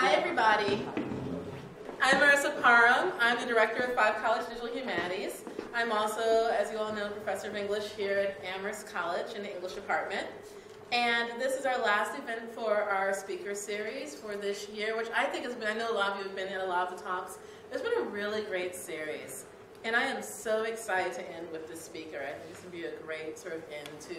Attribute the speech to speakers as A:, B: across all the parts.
A: Hi, everybody. I'm I'm the director of 5 College Digital Humanities. I'm also, as you all know, professor of English here at Amherst College in the English department. And this is our last event for our speaker series for this year, which I think has been, I know a lot of you have been in a lot of the talks. It's been a really great series. And I am so excited to end with this speaker. I think it's going to be a great sort of end to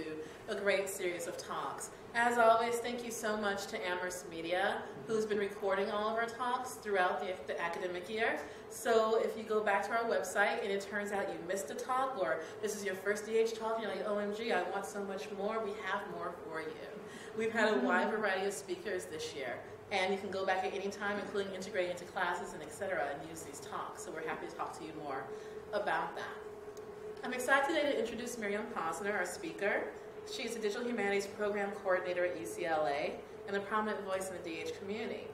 A: a great series of talks. As always, thank you so much to Amherst Media, who's been recording all of our talks throughout the academic year. So if you go back to our website and it turns out you missed a talk, or this is your first DH talk and you're like, OMG, I want so much more, we have more for you. We've had a wide variety of speakers this year. And you can go back at any time, including integrating into classes and et cetera, and use these talks. So we're happy to talk to you more about that. I'm excited today to introduce Miriam Posner, our speaker. She's the Digital Humanities Program Coordinator at UCLA and a prominent voice in the DH community.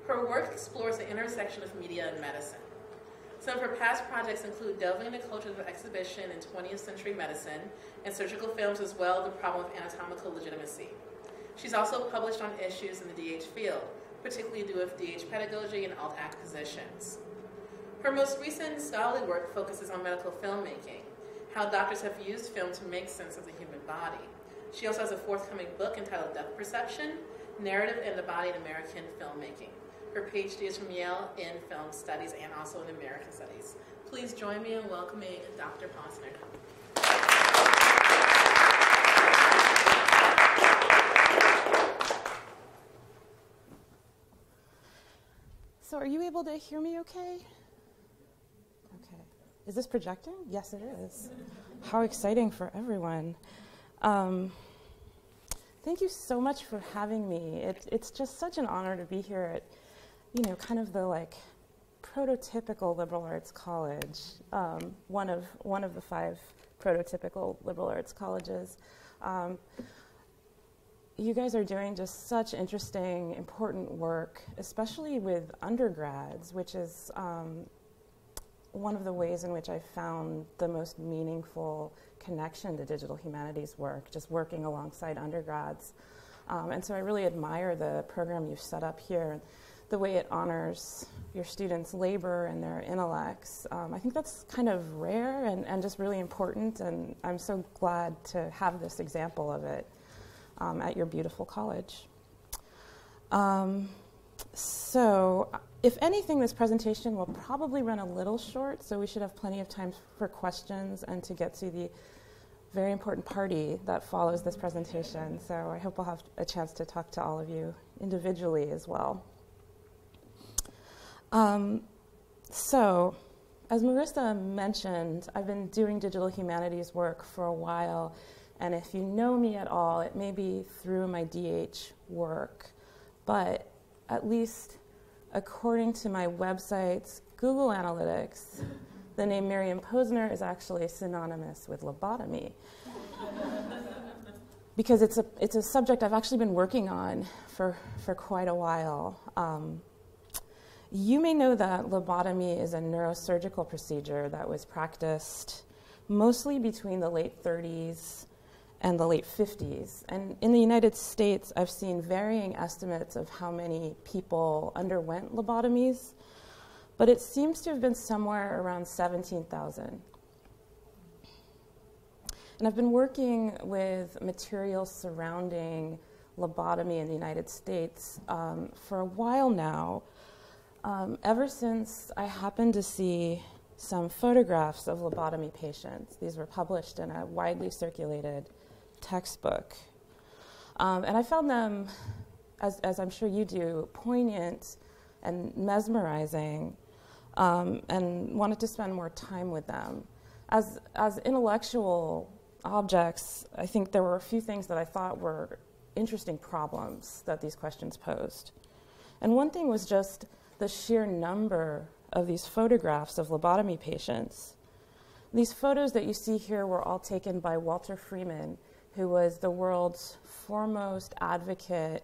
A: Her work explores the intersection of media and medicine. Some of her past projects include delving into cultures of exhibition in 20th century medicine and surgical films, as well as the problem of anatomical legitimacy. She's also published on issues in the DH field, particularly to do with DH pedagogy and alt-act positions. Her most recent scholarly work focuses on medical filmmaking, how doctors have used film to make sense of the human body. She also has a forthcoming book entitled Depth Perception, Narrative and Embodied American Filmmaking. Her PhD is from Yale in Film Studies and also in American Studies. Please join me in welcoming Dr. Posner.
B: So are you able to hear me okay? Okay. Is this projecting? Yes, it is. How exciting for everyone. Thank you so much for having me. It's just such an honor to be here at, kind of the prototypical liberal arts college, one of the 5 prototypical liberal arts colleges. You guys are doing just such interesting, important work, especially with undergrads, which is one of the ways in which I found the most meaningful connection to digital humanities work, just working alongside undergrads. And so I really admire the program you've set up here, the way it honors your students' labor and their intellects. I think that's kind of rare and just really important, and I'm so glad to have this example of it at your beautiful college. So if anything, this presentation will probably run a little short, so we should have plenty of time for questions and to get to the very important party that follows this presentation. So I hope I'll have a chance to talk to all of you individually as well. So as Marissa mentioned, I've been doing digital humanities work for a while. And if you know me at all, it may be through my DH work. But at least according to my website's Google Analytics, the name Miriam Posner is actually synonymous with lobotomy. Because it's a subject I've actually been working on for quite a while. You may know that lobotomy is a neurosurgical procedure that was practiced mostly between the late 30s and the late 50s. And in the United States, I've seen varying estimates of how many people underwent lobotomies, but it seems to have been somewhere around 17,000. And I've been working with materials surrounding lobotomy in the United States for a while now, ever since I happened to see some photographs of lobotomy patients. These were published in a widely circulated textbook. And I found them, as I'm sure you do, poignant and mesmerizing, and wanted to spend more time with them. As intellectual objects, I think there were a few things that I thought were interesting problems that these questions posed. And one thing was just the sheer number of these photographs of lobotomy patients. These photos that you see here were all taken by Walter Freeman, who was the world's foremost advocate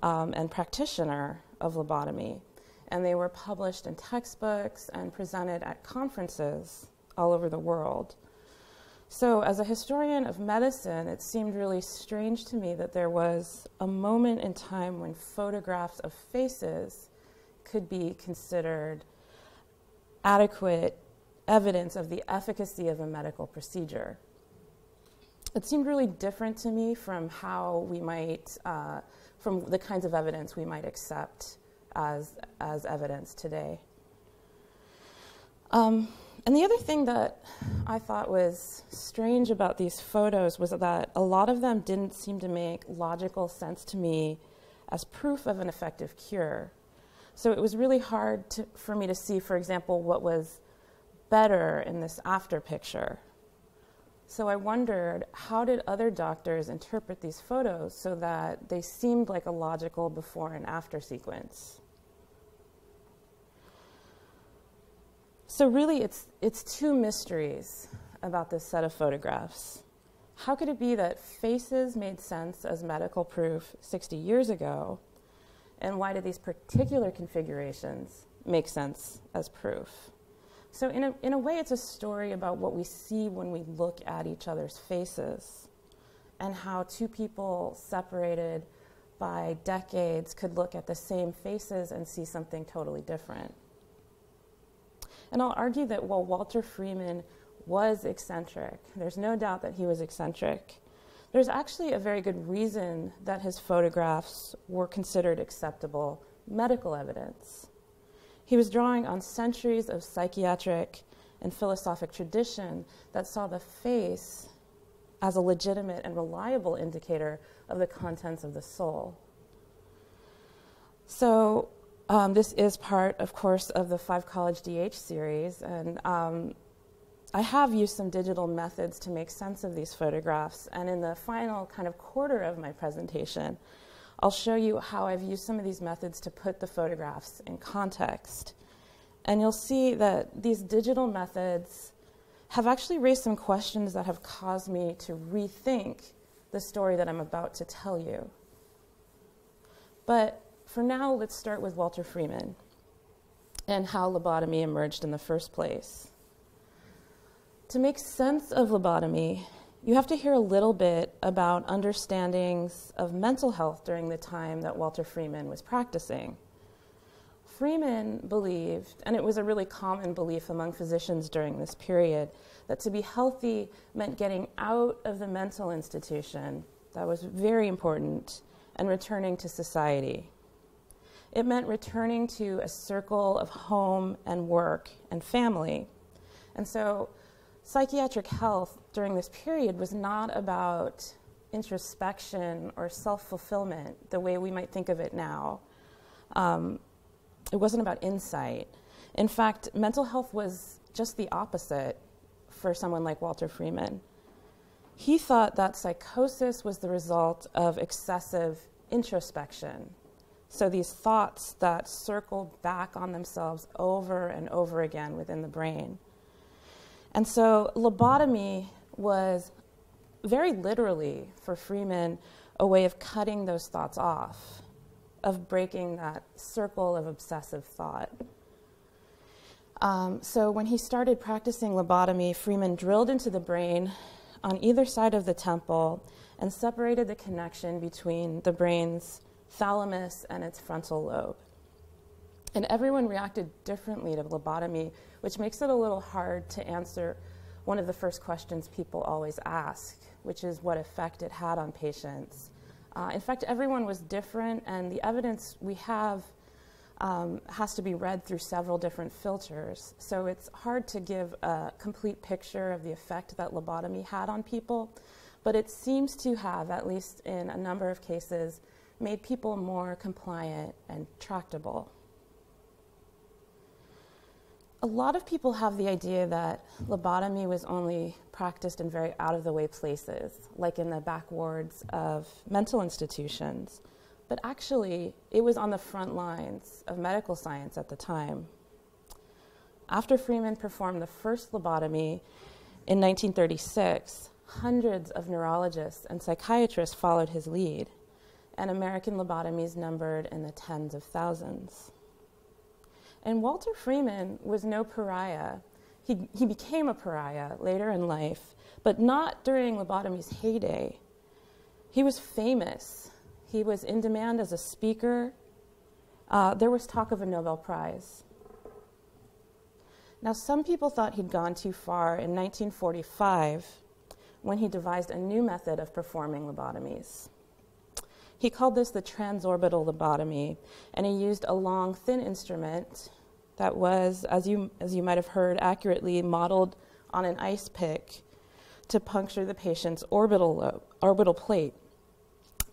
B: and practitioner of lobotomy. And they were published in textbooks and presented at conferences all over the world. So as a historian of medicine, it seemed really strange to me that there was a moment in time when photographs of faces could be considered adequate evidence of the efficacy of a medical procedure. It seemed really different to me from how we might, from the kinds of evidence we might accept as evidence today. And the other thing that I thought was strange about these photos was that a lot of them didn't seem to make logical sense to me as proof of an effective cure. So it was really hard for me to see, for example, what was better in this after picture. So I wondered, how did other doctors interpret these photos so that they seemed like a logical before and after sequence? So really, it's two mysteries about this set of photographs. How could it be that faces made sense as medical proof 60 years ago, and why do these particular configurations make sense as proof? So in a way, it's a story about what we see when we look at each other's faces, and how two people separated by decades could look at the same faces and see something totally different. And I'll argue that while Walter Freeman was eccentric, there's no doubt that he was eccentric, there's actually a very good reason that his photographs were considered acceptable medical evidence. He was drawing on centuries of psychiatric and philosophic tradition that saw the face as a legitimate and reliable indicator of the contents of the soul. So this is part, of course, of the 5 College DH series, and I have used some digital methods to make sense of these photographs, and in the final kind of quarter of my presentation, I'll show you how I've used some of these methods to put the photographs in context. And you'll see that these digital methods have actually raised some questions that have caused me to rethink the story that I'm about to tell you. But for now, let's start with Walter Freeman and how lobotomy emerged in the first place. To make sense of lobotomy, you have to hear a little bit about understandings of mental health during the time that Walter Freeman was practicing. Freeman believed, and it was a really common belief among physicians during this period, that to be healthy meant getting out of the mental institution, that was very important, and returning to society. It meant returning to a circle of home and work and family. And so psychiatric health during this period was not about introspection or self-fulfillment the way we might think of it now. It wasn't about insight. In fact, mental health was just the opposite for someone like Walter Freeman. He thought that psychosis was the result of excessive introspection. So these thoughts that circled back on themselves over and over again within the brain. And so lobotomy was very literally, for Freeman, a way of cutting those thoughts off, of breaking that circle of obsessive thought. So when he started practicing lobotomy, Freeman drilled into the brain on either side of the temple and separated the connection between the brain's thalamus and its frontal lobe. And everyone reacted differently to lobotomy, which makes it a little hard to answer one of the first questions people always ask, which is what effect it had on patients. In fact, everyone was different, and the evidence we have has to be read through several different filters. So it's hard to give a complete picture of the effect that lobotomy had on people, but it seems to have, at least in a number of cases, made people more compliant and tractable. A lot of people have the idea that lobotomy was only practiced in very out-of-the-way places, like in the back wards of mental institutions. But actually, it was on the front lines of medical science at the time. After Freeman performed the first lobotomy in 1936, hundreds of neurologists and psychiatrists followed his lead, and American lobotomies numbered in the tens of thousands. And Walter Freeman was no pariah. He became a pariah later in life, but not during lobotomy's heyday. He was famous. He was in demand as a speaker. there was talk of a Nobel Prize. Now, some people thought he'd gone too far in 1945 when he devised a new method of performing lobotomies. He called this the transorbital lobotomy, and he used a long, thin instrument that was, as you might have heard, accurately modeled on an ice pick to puncture the patient's orbital plate.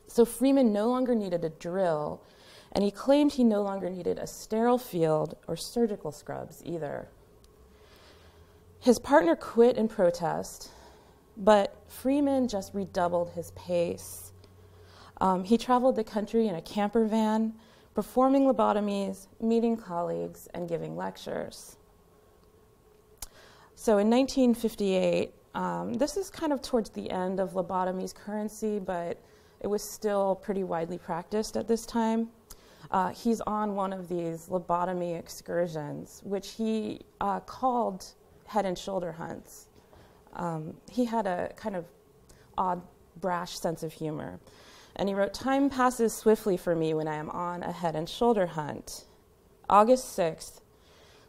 B: So Freeman no longer needed a drill, and he claimed he no longer needed a sterile field or surgical scrubs either. His partner quit in protest, but Freeman just redoubled his pace. He traveled the country in a camper van, performing lobotomies, meeting colleagues, and giving lectures. So in 1958, this is kind of towards the end of lobotomy's currency, but it was still pretty widely practiced at this time. He's on one of these lobotomy excursions, which he called head and shoulder hunts. He had a kind of odd, brash sense of humor. And he wrote, "Time passes swiftly for me when I am on a head and shoulder hunt. August 6th,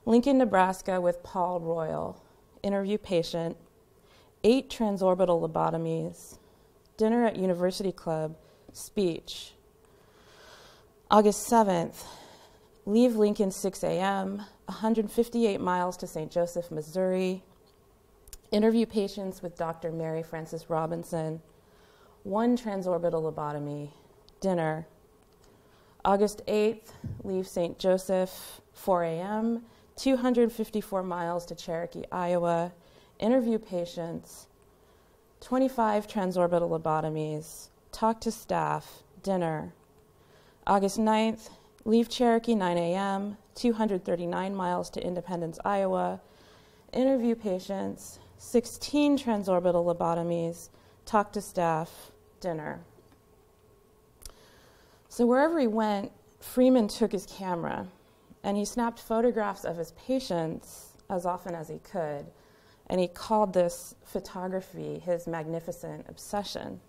B: Lincoln, Nebraska with Paul Royal. Interview patient. 8 transorbital lobotomies. Dinner at University Club. Speech. August 7th, leave Lincoln 6 a.m., 158 miles to St. Joseph, Missouri. Interview patients with Dr. Mary Frances Robinson. 1 transorbital lobotomy. Dinner. August 8th, leave St. Joseph, 4 a.m., 254 miles to Cherokee, Iowa. Interview patients. 25 transorbital lobotomies. Talk to staff. Dinner. August 9th, leave Cherokee, 9 a.m., 239 miles to Independence, Iowa. Interview patients. 16 transorbital lobotomies. Talk to staff. Dinner. So wherever he went, Freeman took his camera, and he snapped photographs of his patients as often as he could, and he called this photography his magnificent obsession.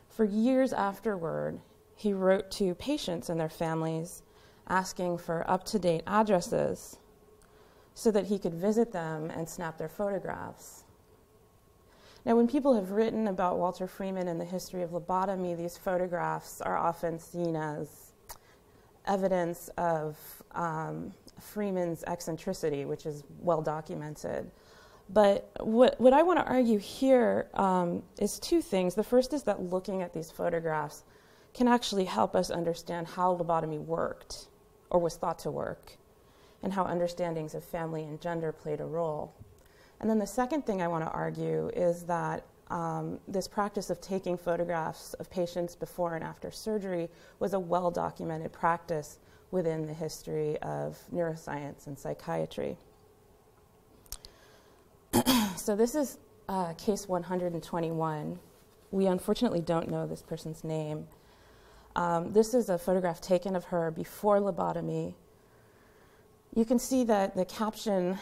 B: For years afterward, he wrote to patients and their families asking for up-to-date addresses so that he could visit them and snap their photographs. Now, when people have written about Walter Freeman and the history of lobotomy, these photographs are often seen as evidence of Freeman's eccentricity, which is well documented. But what I want to argue here is 2 things. The first is that looking at these photographs can actually help us understand how lobotomy worked or was thought to work, and how understandings of family and gender played a role. And then the second thing I want to argue is that this practice of taking photographs of patients before and after surgery was a well-documented practice within the history of neuroscience and psychiatry. So this is case 121. We unfortunately don't know this person's name. This is a photograph taken of her before lobotomy. You can see that the caption,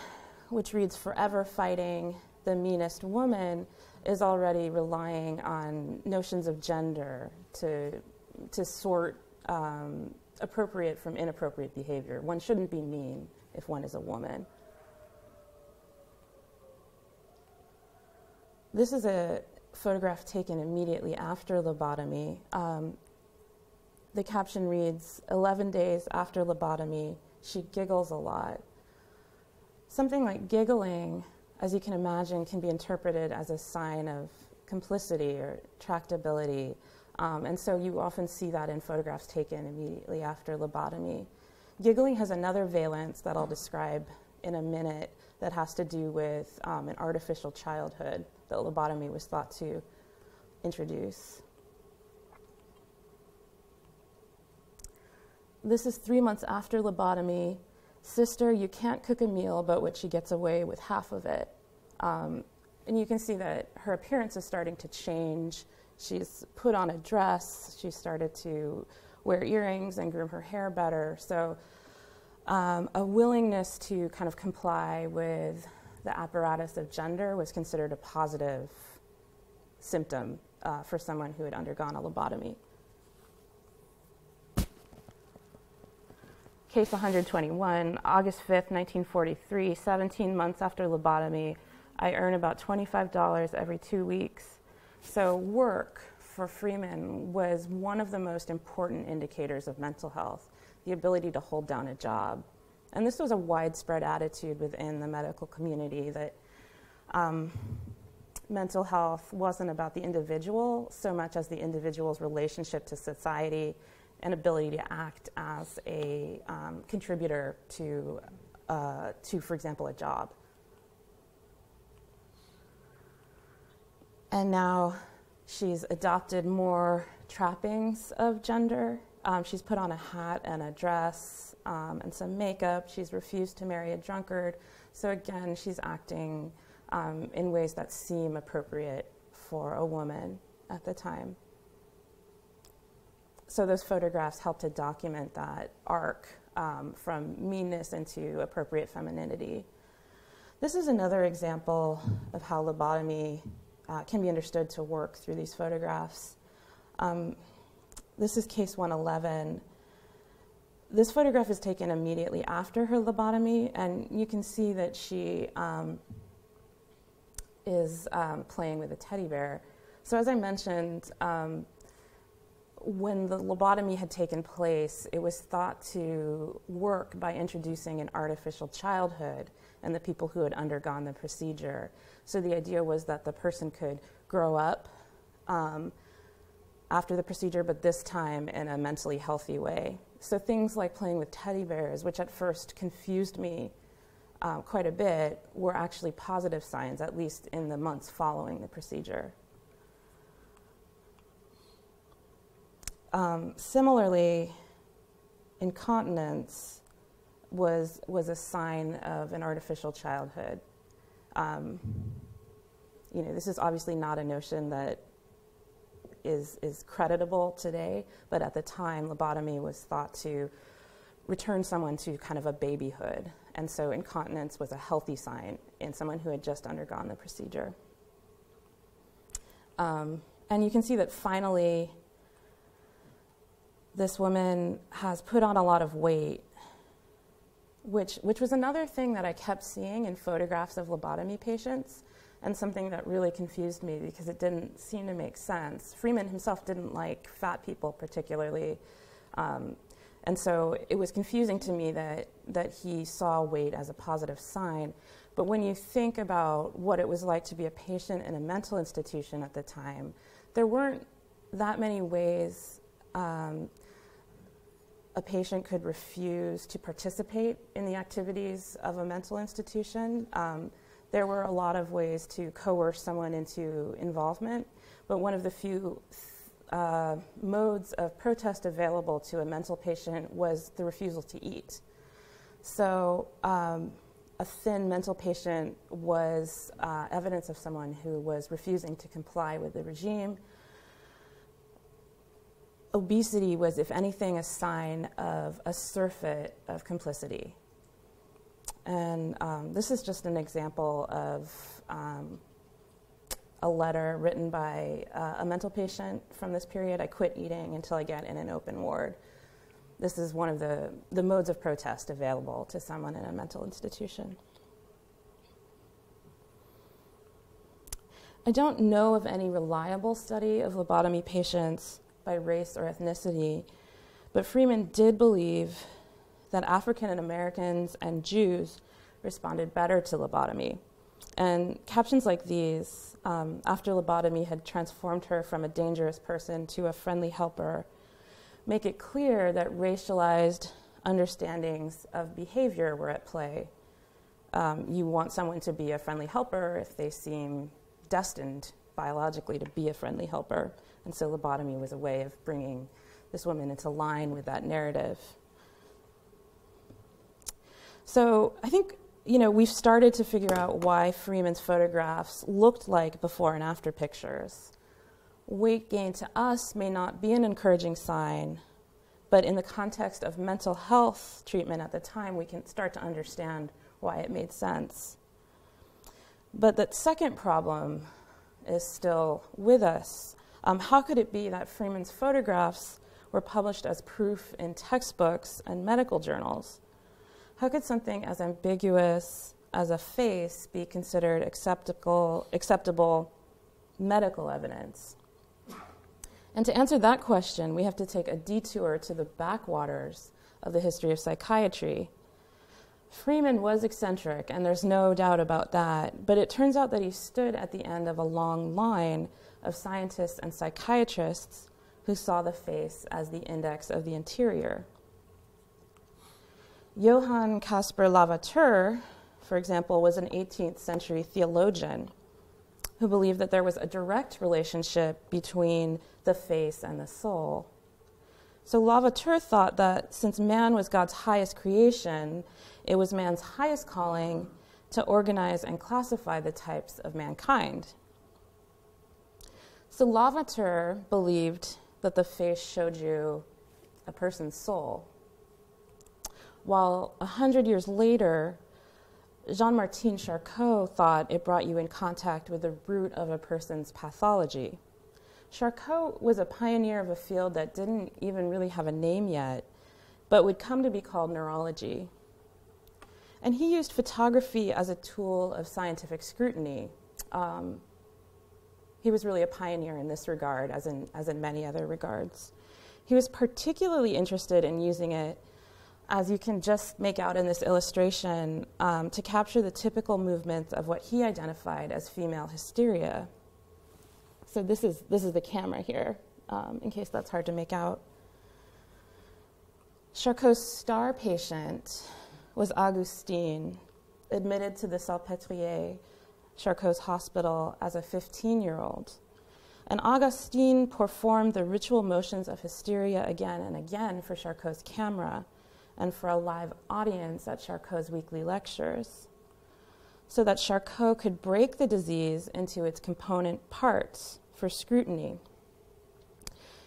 B: which reads, "Forever fighting the meanest woman," is already relying on notions of gender to sort appropriate from inappropriate behavior. One shouldn't be mean if one is a woman. This is a photograph taken immediately after lobotomy. The caption reads, 11 days after lobotomy, she giggles a lot. Something like giggling, as you can imagine, can be interpreted as a sign of complicity or tractability. And so you often see that in photographs taken immediately after lobotomy. Giggling has another valence that I'll describe in a minute that has to do with an artificial childhood that lobotomy was thought to introduce. This is 3 months after lobotomy. Sister, you can't cook a meal but what she gets away with half of it. And you can see that her appearance is starting to change. She's put on a dress. She started to wear earrings and groom her hair better. So a willingness to kind of comply with the apparatus of gender was considered a positive symptom for someone who had undergone a lobotomy. case 121, August 5th, 1943, 17 months after lobotomy, I earn about $25 every 2 weeks. So work for Freeman was one of the most important indicators of mental health, the ability to hold down a job. And this was a widespread attitude within the medical community that mental health wasn't about the individual so much as the individual's relationship to society and ability to act as a contributor to, for example, a job. And now she's adopted more trappings of gender. She's put on a hat and a dress and some makeup. She's refused to marry a drunkard. So again, she's acting in ways that seem appropriate for a woman at the time. So those photographs help to document that arc from meanness into appropriate femininity. This is another example of how lobotomy can be understood to work through these photographs. This is case 111. This photograph is taken immediately after her lobotomy, and you can see that she is playing with a teddy bear. So as I mentioned, when the lobotomy had taken place, it was thought to work by introducing an artificial childhood in the people who had undergone the procedure. So the idea was that the person could grow up after the procedure, but this time in a mentally healthy way. So things like playing with teddy bears, which at first confused me quite a bit, were actually positive signs, at least in the months following the procedure. Similarly, incontinence was a sign of an artificial childhood. This is obviously not a notion that is creditable today, but at the time, lobotomy was thought to return someone to kind of a babyhood. And so incontinence was a healthy sign in someone who had just undergone the procedure. And you can see that finally, this woman has put on a lot of weight, which was another thing that I kept seeing in photographs of lobotomy patients, and something that really confused me because it didn't seem to make sense. Freeman himself didn't like fat people particularly, and so it was confusing to me that he saw weight as a positive sign. But when you think about what it was like to be a patient in a mental institution at the time, there weren't that many ways a patient could refuse to participate in the activities of a mental institution. There were a lot of ways to coerce someone into involvement, but one of the few modes of protest available to a mental patient was the refusal to eat. So a thin mental patient was evidence of someone who was refusing to comply with the regime. Obesity was, if anything, a sign of a surfeit of complicity. And this is just an example of a letter written by a mental patient from this period. I quit eating until I get in an open ward. This is one of the modes of protest available to someone in a mental institution. I don't know of any reliable study of lobotomy patients by race or ethnicity, but Freeman did believe that African Americans and Jews responded better to lobotomy. And captions like these, after lobotomy had transformed her from a dangerous person to a friendly helper, make it clear that racialized understandings of behavior were at play. You want someone to be a friendly helper if they seem destined biologically to be a friendly helper. And so lobotomy was a way of bringing this woman into line with that narrative. So I think, we've started to figure out why Freeman's photographs looked like before and after pictures. Weight gain to us may not be an encouraging sign, but in the context of mental health treatment at the time, we can start to understand why it made sense. But that second problem is still with us. How could it be that Freeman's photographs were published as proof in textbooks and medical journals. How could something as ambiguous as a face be considered acceptable medical evidence? And to answer that question, we have to take a detour to the backwaters of the history of psychiatry. Freeman was eccentric, and there's no doubt about that, but it turns out that he stood at the end of a long line of scientists and psychiatrists who saw the face as the index of the interior. Johann Caspar Lavater, for example, was an 18th century theologian who believed that there was a direct relationship between the face and the soul. So Lavater thought that since man was God's highest creation, it was man's highest calling to organize and classify the types of mankind. So Lavater believed that the face showed you a person's soul, while 100 years later, Jean-Martin Charcot thought it brought you in contact with the root of a person's pathology. Charcot was a pioneer of a field that didn't even really have a name yet, but would come to be called neurology. And he used photography as a tool of scientific scrutiny. He was really a pioneer in this regard, as in many other regards. He was particularly interested in using it, as you can just make out in this illustration, to capture the typical movements of what he identified as female hysteria. So this is the camera here, in case that's hard to make out. Charcot's star patient was Augustine, admitted to the Salpêtrière, Charcot's hospital, as a 15-year-old. And Augustine performed the ritual motions of hysteria again and again for Charcot's camera and for a live audience at Charcot's weekly lectures, so that Charcot could break the disease into its component parts for scrutiny.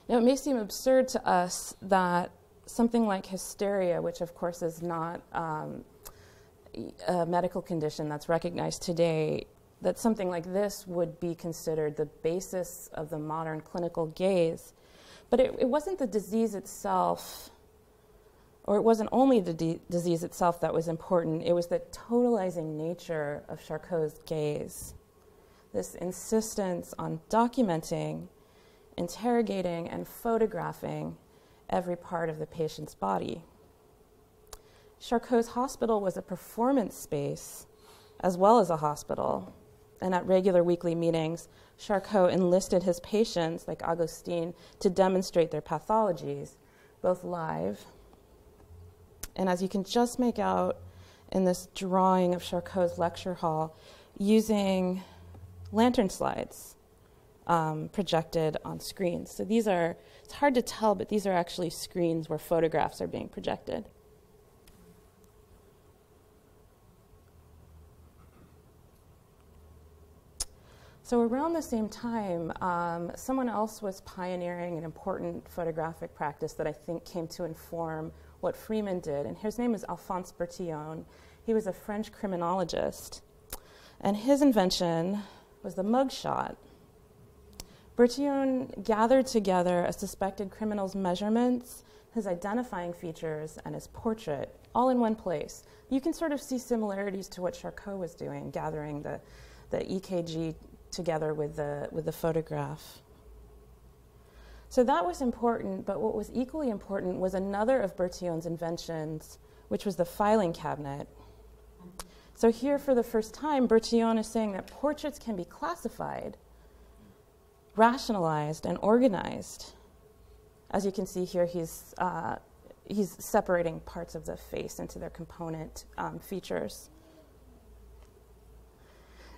B: Now, it may seem absurd to us that something like hysteria, which of course is not a medical condition that's recognized today, that something like this would be considered the basis of the modern clinical gaze. But it wasn't the disease itself, or it wasn't only the disease itself that was important, it was the totalizing nature of Charcot's gaze. This insistence on documenting, interrogating, and photographing every part of the patient's body. Charcot's hospital was a performance space as well as a hospital, and at regular weekly meetings, Charcot enlisted his patients, like Augustine, to demonstrate their pathologies, both live, and as you can just make out in this drawing of Charcot's lecture hall, using lantern slides projected on screens. So these are, it's hard to tell, but these are actually screens where photographs are being projected. So around the same time, someone else was pioneering an important photographic practice that I think came to inform what Freeman did. And his name is Alphonse Bertillon. He was a French criminologist. And his invention was the mugshot. Bertillon gathered together a suspected criminal's measurements, his identifying features, and his portrait, all in one place. You can sort of see similarities to what Charcot was doing, gathering the EKG together with the photograph. So that was important, but what was equally important was another of Bertillon's inventions, which was the filing cabinet. So here, for the first time, Bertillon is saying that portraits can be classified, rationalized, and organized. As you can see here, he's separating parts of the face into their component features.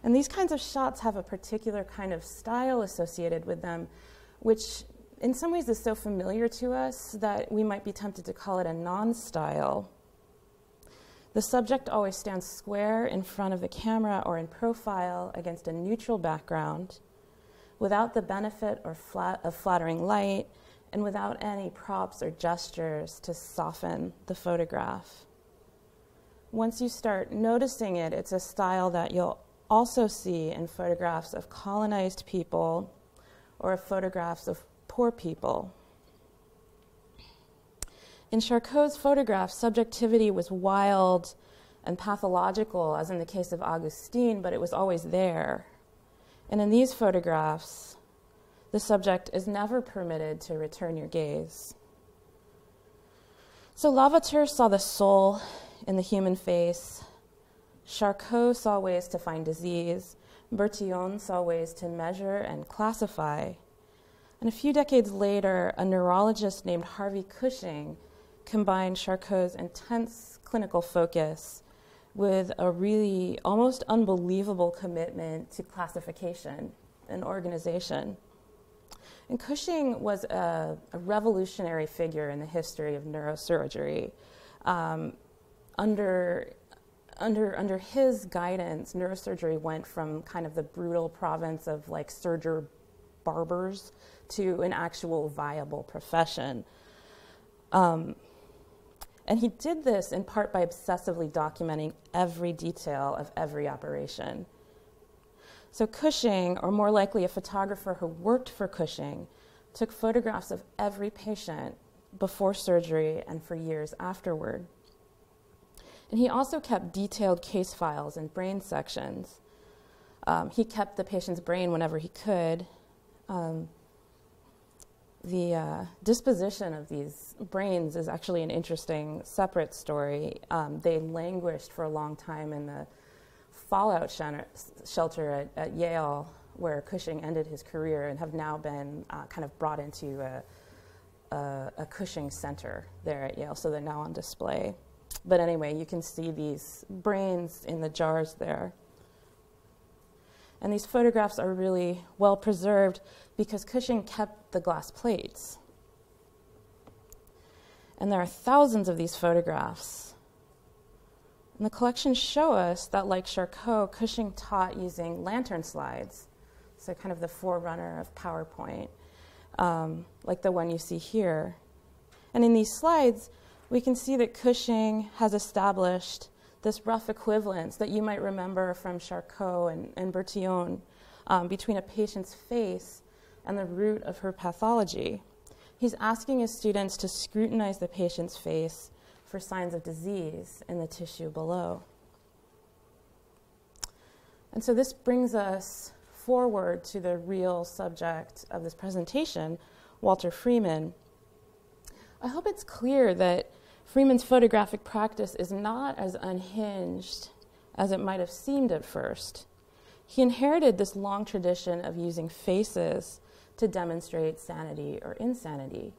B: And these kinds of shots have a particular kind of style associated with them, which in some ways is so familiar to us that we might be tempted to call it a non-style. The subject always stands square in front of the camera or in profile against a neutral background, without the benefit of flattering light, and without any props or gestures to soften the photograph. Once you start noticing it, it's a style that you'll also see in photographs of colonized people or photographs of poor people. In Charcot's photographs, subjectivity was wild and pathological, as in the case of Augustine, but it was always there. And in these photographs, the subject is never permitted to return your gaze. So Lavater saw the soul in the human face. Charcot saw ways to find disease. Bertillon saw ways to measure and classify. And a few decades later, a neurologist named Harvey Cushing combined Charcot's intense clinical focus with a really almost unbelievable commitment to classification and organization. And Cushing was a revolutionary figure in the history of neurosurgery. Under his guidance, neurosurgery went from kind of the brutal province of like surgeon barbers to an actual viable profession. And he did this in part by obsessively documenting every detail of every operation. So Cushing, or more likely a photographer who worked for Cushing, took photographs of every patient before surgery and for years afterward. And he also kept detailed case files and brain sections. He kept the patient's brain whenever he could. The disposition of these brains is actually an interesting separate story. They languished for a long time in the fallout shelter at Yale, where Cushing ended his career, and have now been kind of brought into a Cushing center there at Yale, so they're now on display. But anyway, you can see these brains in the jars there. And these photographs are really well preserved because Cushing kept the glass plates. And there are thousands of these photographs. And the collections show us that, like Charcot, Cushing taught using lantern slides, so kind of the forerunner of PowerPoint, like the one you see here. And in these slides, we can see that Cushing has established this rough equivalence that you might remember from Charcot and Bertillon between a patient's face and the root of her pathology. He's asking his students to scrutinize the patient's face for signs of disease in the tissue below. And so this brings us forward to the real subject of this presentation, Walter Freeman. I hope it's clear that Freeman's photographic practice is not as unhinged as it might have seemed at first. He inherited this long tradition of using faces to demonstrate sanity or insanity.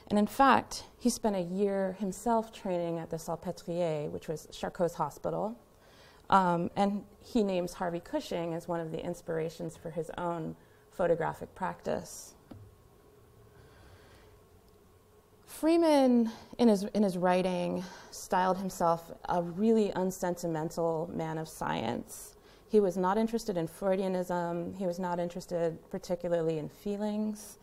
B: And in fact, he spent a year himself training at the Salpêtrière, which was Charcot's hospital, and he names Harvey Cushing as one of the inspirations for his own photographic practice. Freeman, in his writing, styled himself a really unsentimental man of science. He was not interested in Freudianism. He was not interested particularly in feelings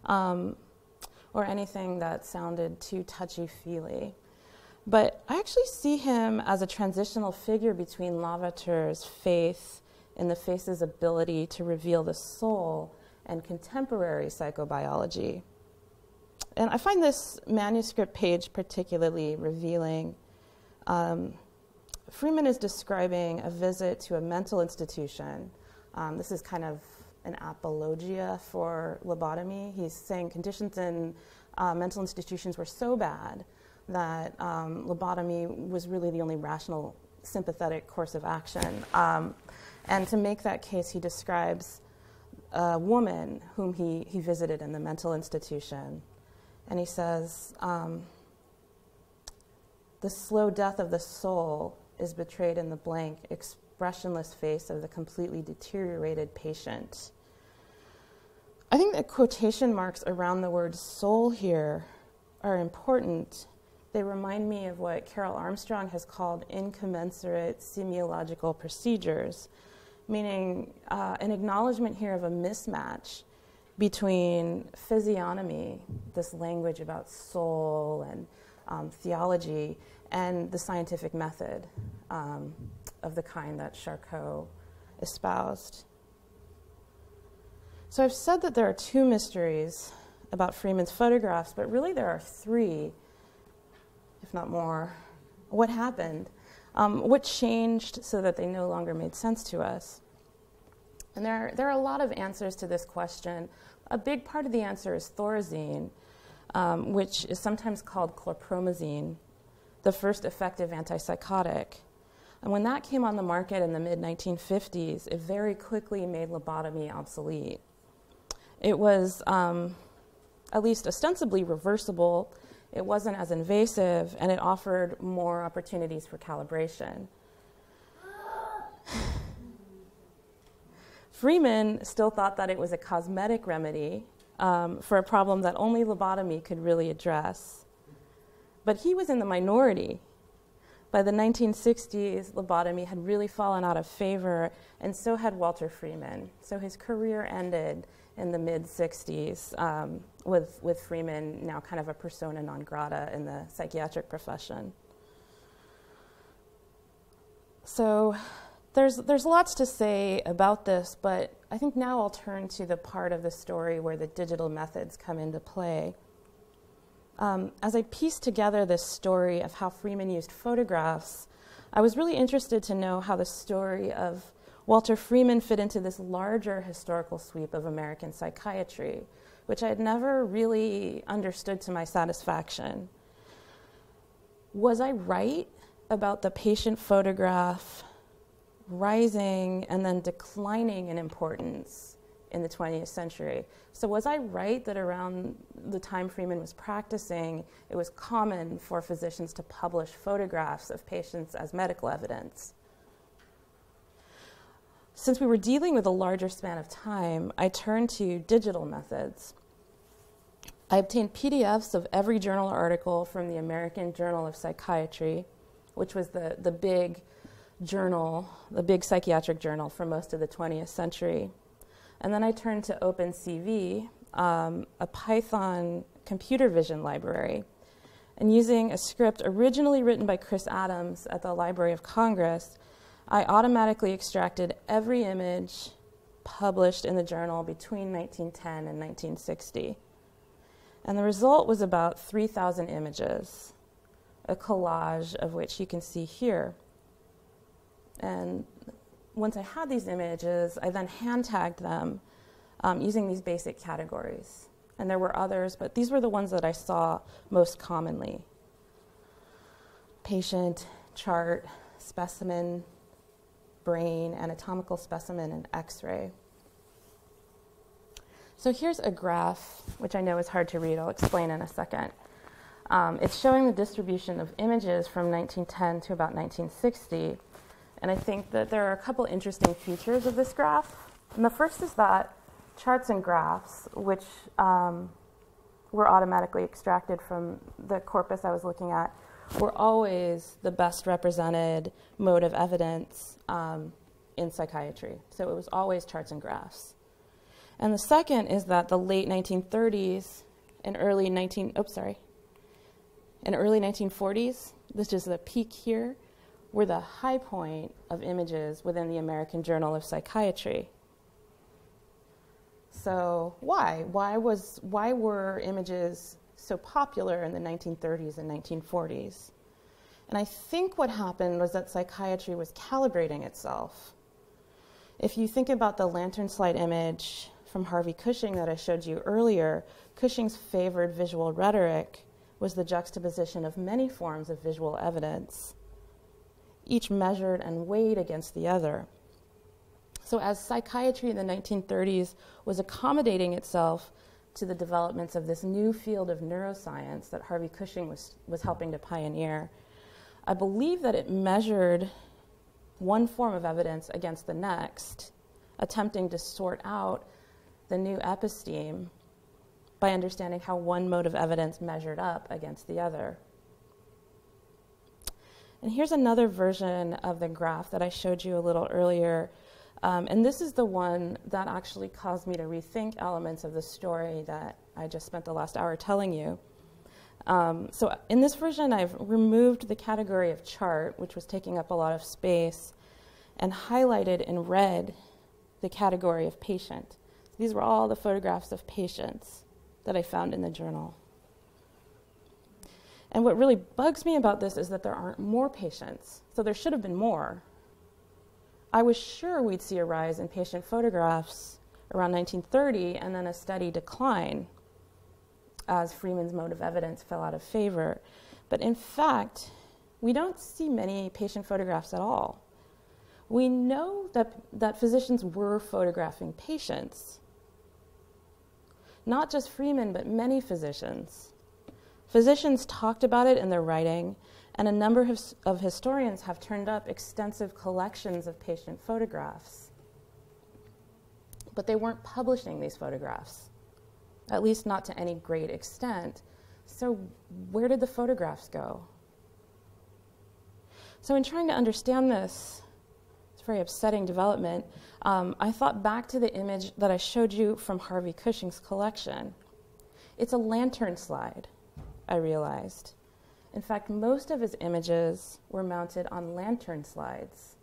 B: or anything that sounded too touchy-feely. But I actually see him as a transitional figure between Lavater's faith in the face's ability to reveal the soul and contemporary psychobiology. And I find this manuscript page particularly revealing. Freeman is describing a visit to a mental institution. This is kind of an apologia for lobotomy. He's saying conditions in mental institutions were so bad that lobotomy was really the only rational, sympathetic course of action. And to make that case, he describes a woman whom he visited in the mental institution. And he says, the slow death of the soul is betrayed in the blank, expressionless face of the completely deteriorated patient. I think that quotation marks around the word soul here are important. They remind me of what Carol Armstrong has called incommensurate semiological procedures, meaning an acknowledgement here of a mismatch between physiognomy, this language about soul and theology, and the scientific method of the kind that Charcot espoused. So I've said that there are two mysteries about Freeman's photographs, but really there are three. if not more. What happened? What changed so that they no longer made sense to us? And there are a lot of answers to this question. A big part of the answer is thorazine, which is sometimes called chlorpromazine, the first effective antipsychotic. And when that came on the market in the mid-1950s, it very quickly made lobotomy obsolete. It was at least ostensibly reversible. It wasn't as invasive, and it offered more opportunities for calibration. Freeman still thought that it was a cosmetic remedy for a problem that only lobotomy could really address. But he was in the minority. By the 1960s, lobotomy had really fallen out of favor, and so had Walter Freeman. So his career ended in the mid-60s with Freeman now kind of a persona non grata in the psychiatric profession. So there's lots to say about this, but I think now I'll turn to the part of the story where the digital methods come into play. As I pieced together this story of how Freeman used photographs, I was really interested to know how the story of Walter Freeman fit into this larger historical sweep of American psychiatry, which I had never really understood to my satisfaction. Was I right about the patient photograph rising and then declining in importance in the 20th century? So was I right that around the time Freeman was practicing, it was common for physicians to publish photographs of patients as medical evidence? Since we were dealing with a larger span of time, I turned to digital methods. I obtained PDFs of every journal article from the American Journal of Psychiatry, which was the big journal, the big psychiatric journal for most of the 20th century. And then I turned to OpenCV, a Python computer vision library. And using a script originally written by Chris Adams at the Library of Congress, I automatically extracted every image published in the journal between 1910 and 1960. And the result was about 3,000 images, a collage of which you can see here. And once I had these images, I then hand-tagged them using these basic categories. And there were others, but these were the ones that I saw most commonly: patient, chart, specimen, brain, anatomical specimen, and X-ray. So here's a graph, which I know is hard to read. I'll explain in a second. It's showing the distribution of images from 1910 to about 1960. And I think that there are a couple interesting features of this graph. And the first is that charts and graphs, which were automatically extracted from the corpus I was looking at, were always the best represented mode of evidence in psychiatry. So it was always charts and graphs. And the second is that the late 1930s and early 1940s, this is the peak here, were the high point of images within the American Journal of Psychiatry. So why? Why were images so popular in the 1930s and 1940s? And I think what happened was that psychiatry was calibrating itself. If you think about the lantern slide image from Harvey Cushing that I showed you earlier, Cushing's favored visual rhetoric was the juxtaposition of many forms of visual evidence, each measured and weighed against the other. So as psychiatry in the 1930s was accommodating itself to the developments of this new field of neuroscience that Harvey Cushing was helping to pioneer, I believe that it measured one form of evidence against the next, attempting to sort out the new episteme by understanding how one mode of evidence measured up against the other. And here's another version of the graph that I showed you a little earlier. And this is the one that actually caused me to rethink elements of the story that I just spent the last hour telling you. So in this version, I've removed the category of chart, which was taking up a lot of space, and highlighted in red the category of patient. These were all the photographs of patients that I found in the journal. And what really bugs me about this is that there aren't more patients. So there should have been more. I was sure we'd see a rise in patient photographs around 1930 and then a steady decline as Freeman's mode of evidence fell out of favor. But in fact, we don't see many patient photographs at all. We know that physicians were photographing patients. Not just Freeman, but many physicians. Physicians talked about it in their writing, and a number of historians have turned up extensive collections of patient photographs. But they weren't publishing these photographs, at least not to any great extent. So where did the photographs go? So in trying to understand this, it's a very upsetting development, I thought back to the image that I showed you from Harvey Cushing's collection. It's a lantern slide, I realized. In fact, most of his images were mounted on lantern slides.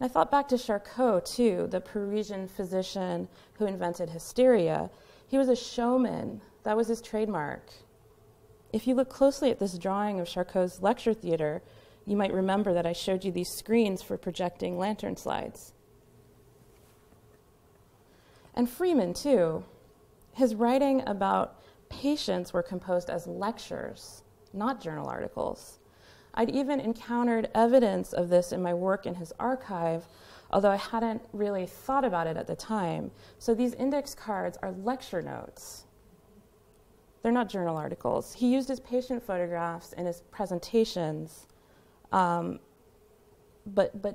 B: And I thought back to Charcot, too, the Parisian physician who invented hysteria. He was a showman. That was his trademark. If you look closely at this drawing of Charcot's lecture theater, you might remember that I showed you these screens for projecting lantern slides. And Freeman, too. His writing about patients were composed as lectures, not journal articles. I'd even encountered evidence of this in my work in his archive, although I hadn't really thought about it at the time. So these index cards are lecture notes. They're not journal articles. He used his patient photographs in his presentations, but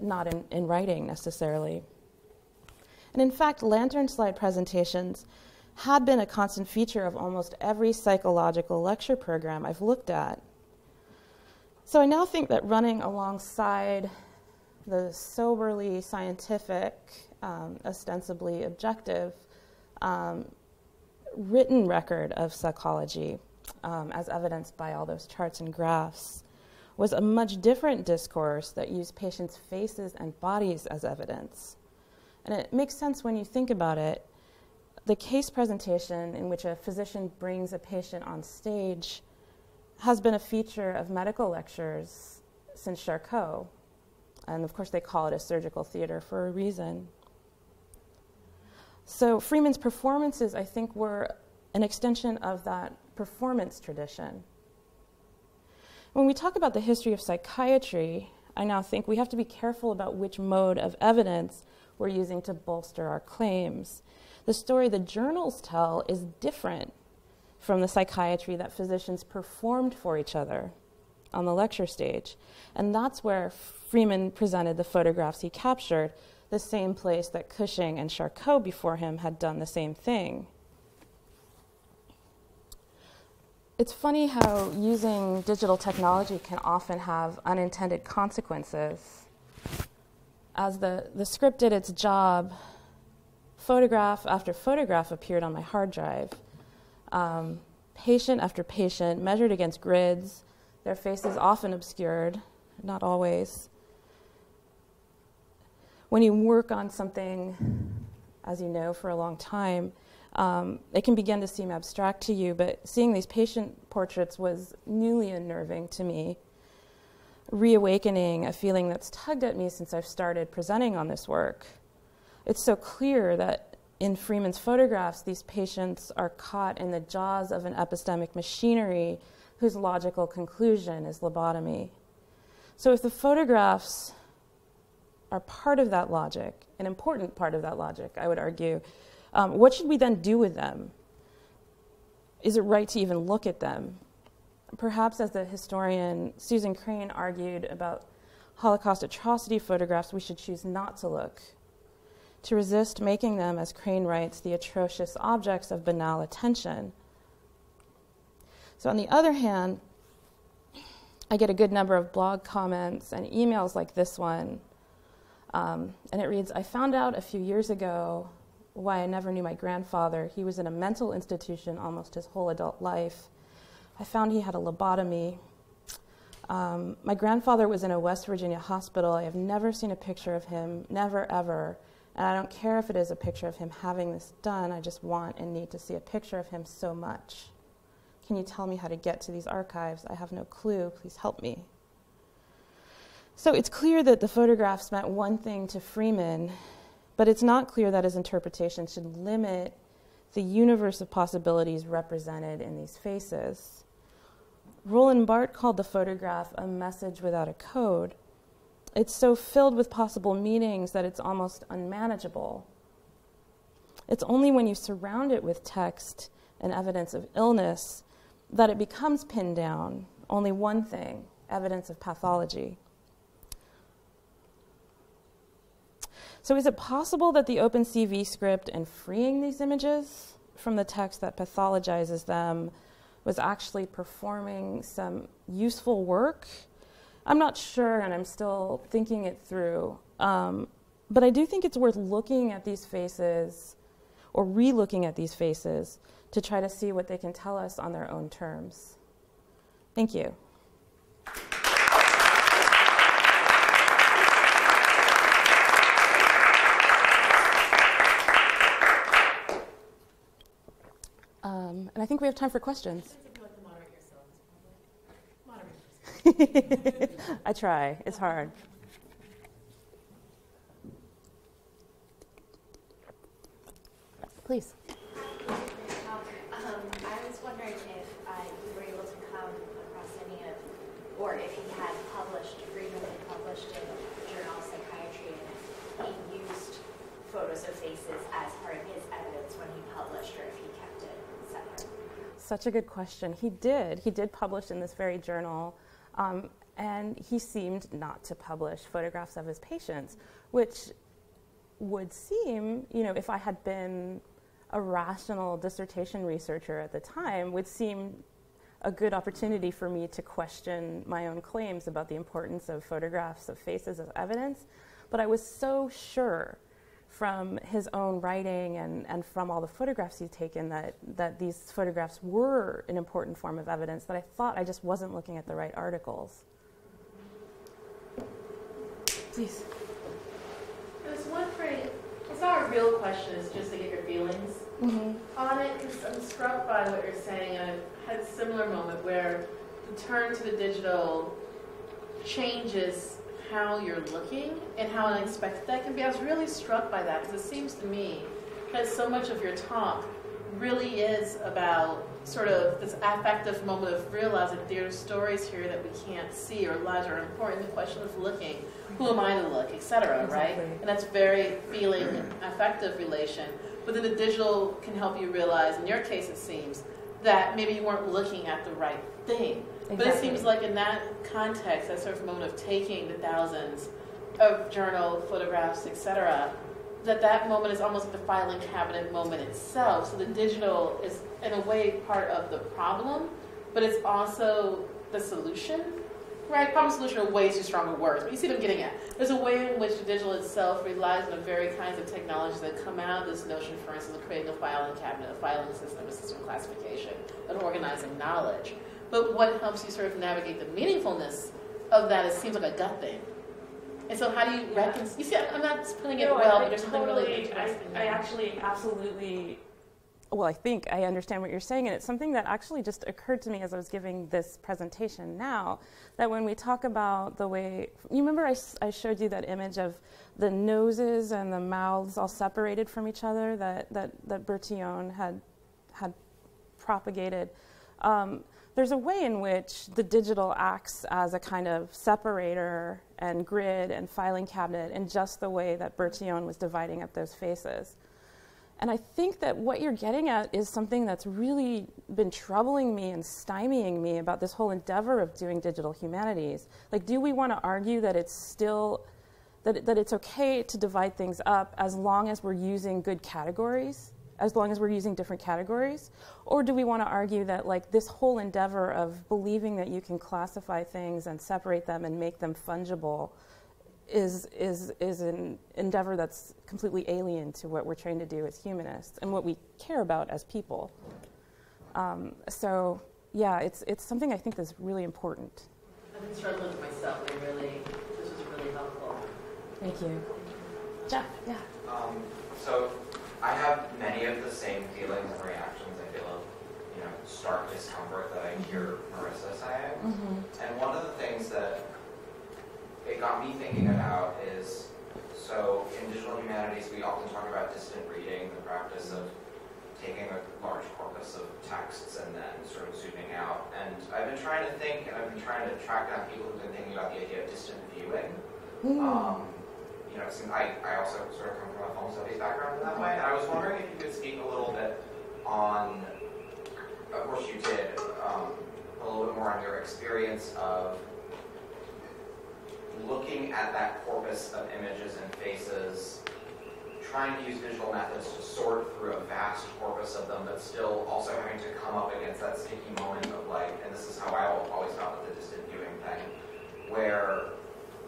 B: not in writing necessarily. And in fact, lantern slide presentations had been a constant feature of almost every psychological lecture program I've looked at. So I now think that running alongside the soberly scientific, ostensibly objective, written record of psychology, as evidenced by all those charts and graphs, was a much different discourse that used patients' faces and bodies as evidence. And it makes sense when you think about it. The case presentation in which a physician brings a patient on stage has been a feature of medical lectures since Charcot. And of course, they call it a surgical theater for a reason. So Freeman's performances, I think, were an extension of that performance tradition. When we talk about the history of psychiatry, I now think we have to be careful about which mode of evidence we're using to bolster our claims. The story the journals tell is different from the psychiatry that physicians performed for each other on the lecture stage. And that's where Freeman presented the photographs he captured, the same place that Cushing and Charcot before him had done the same thing. It's funny how using digital technology can often have unintended consequences. As the script did its job, photograph after photograph appeared on my hard drive. Patient after patient, measured against grids, their faces often obscured, not always. When you work on something, as you know, for a long time, it can begin to seem abstract to you, but seeing these patient portraits was newly unnerving to me, reawakening a feeling that's tugged at me since I've started presenting on this work. It's so clear that in Freeman's photographs, these patients are caught in the jaws of an epistemic machinery whose logical conclusion is lobotomy. So if the photographs are part of that logic, an important part of that logic, I would argue, what should we then do with them? Is it right to even look at them? Perhaps, as the historian Susan Crane argued about Holocaust atrocity photographs, we should choose not to look, to resist making them, as Crane writes, the atrocious objects of banal attention. So on the other hand, I get a good number of blog comments and emails like this one, and it reads, I found out a few years ago why I never knew my grandfather. He was in a mental institution almost his whole adult life. I found he had a lobotomy. My grandfather was in a West Virginia hospital. I have never seen a picture of him, never, ever. And I don't care if it is a picture of him having this done. I just want and need to see a picture of him so much. Can you tell me how to get to these archives? I have no clue. Please help me. So it's clear that the photographs meant one thing to Freeman, but it's not clear that his interpretation should limit the universe of possibilities represented in these faces. Roland Barthes called the photograph a message without a code. It's so filled with possible meanings that it's almost unmanageable. It's only when you surround it with text and evidence of illness that it becomes pinned down. Only one thing, evidence of pathology. So is it possible that the OpenCV script in freeing these images from the text that pathologizes them was actually performing some useful work? I'm not sure, and I'm still thinking it through. But I do think it's worth looking at these faces, or re-looking at these faces, to try to see what they can tell us on their own terms. Thank you. And I think we have time for questions. I try. It's hard. Please.
C: I was wondering if you were able to come across any of, or if he had published, Freeman had published in Journal of Psychiatry, and if he used photos of faces as part of his evidence when he published, or if he kept it separate.
B: Such a good question. He did. He did publish in this very journal, and he seemed not to publish photographs of his patients, which would seem, you know, if I had been a rational dissertation researcher at the time, would seem a good opportunity for me to question my own claims about the importance of photographs of faces as evidence. But I was so sure from his own writing and from all the photographs he'd taken that these photographs were an important form of evidence that I thought I just wasn't looking at the right articles. Please.
A: I was wondering, it's not a real question, it's just to get your feelings on it, because I'm struck by what you're saying, and I've had a similar moment where the turn to the digital changes how you're looking and how unexpected that can be. I was really struck by that, because it seems to me that so much of your talk really is about sort of this affective moment of realizing that there are stories here that we can't see, or lives are important, the question of looking, who am I to look, etc., right? And that's very feeling affective relation. But then the digital can help you realize, in your case it seems, that maybe you weren't looking at the right thing. Exactly. But it seems like in that context, that sort of moment of taking the thousands of journal photographs, etc., that moment is almost like the filing cabinet moment itself. So the digital is, in a way, part of the problem, but it's also the solution, right? Problem solution are way too strong words, but you see what I'm getting at. There's a way in which the digital itself relies on the very kinds of technologies that come out of this notion, for instance, of creating a filing cabinet, a filing system, a system of classification, an organizing knowledge. But what helps you sort of navigate the meaningfulness of that, it seems like a gut thing. And so how do you reconcile? You see, I'm not putting it well, but there's something really interesting.
B: I actually absolutely, well, I think I understand what you're saying, and it's something that actually just occurred to me as I was giving this presentation now, that when we talk about the way, you remember I showed you that image of the noses and the mouths all separated from each other that Bertillon had propagated. There's a way in which the digital acts as a kind of separator and grid and filing cabinet in just the way that Bertillon was dividing up those faces. And I think that what you're getting at is something that's really been troubling me and stymieing me about this whole endeavor of doing digital humanities. Like, do we want to argue that it's still, that it's okay to divide things up as long as we're using good categories? As long as we're using different categories? Or do we want to argue that, like, this whole endeavor of believing that you can classify things and separate them and make them fungible is an endeavor that's completely alien to what we're trained to do as humanists and what we care about as people? So yeah, it's something I think that's really important.
A: I've been struggling with myself, and this was really helpful.
B: Thank you. Jeff, yeah.
D: So I have many of the same feelings and reactions. I feel, stark discomfort that I hear Marissa saying. And one of the things that it got me thinking about is, so in digital humanities, we often talk about distant reading, the practice of taking a large corpus of texts and then sort of zooming out. And I've been trying to think, and I've been trying to track down people who've been thinking about the idea of distant viewing. You know, since I also sort of come from a film studies background in that way, and I was wondering if you could speak a little bit on, of course you did, a little bit more on your experience of looking at that corpus of images and faces, trying to use visual methods to sort through a vast corpus of them, but still also having to come up against that sticky moment of like, and this is how I always felt with the distant viewing thing, where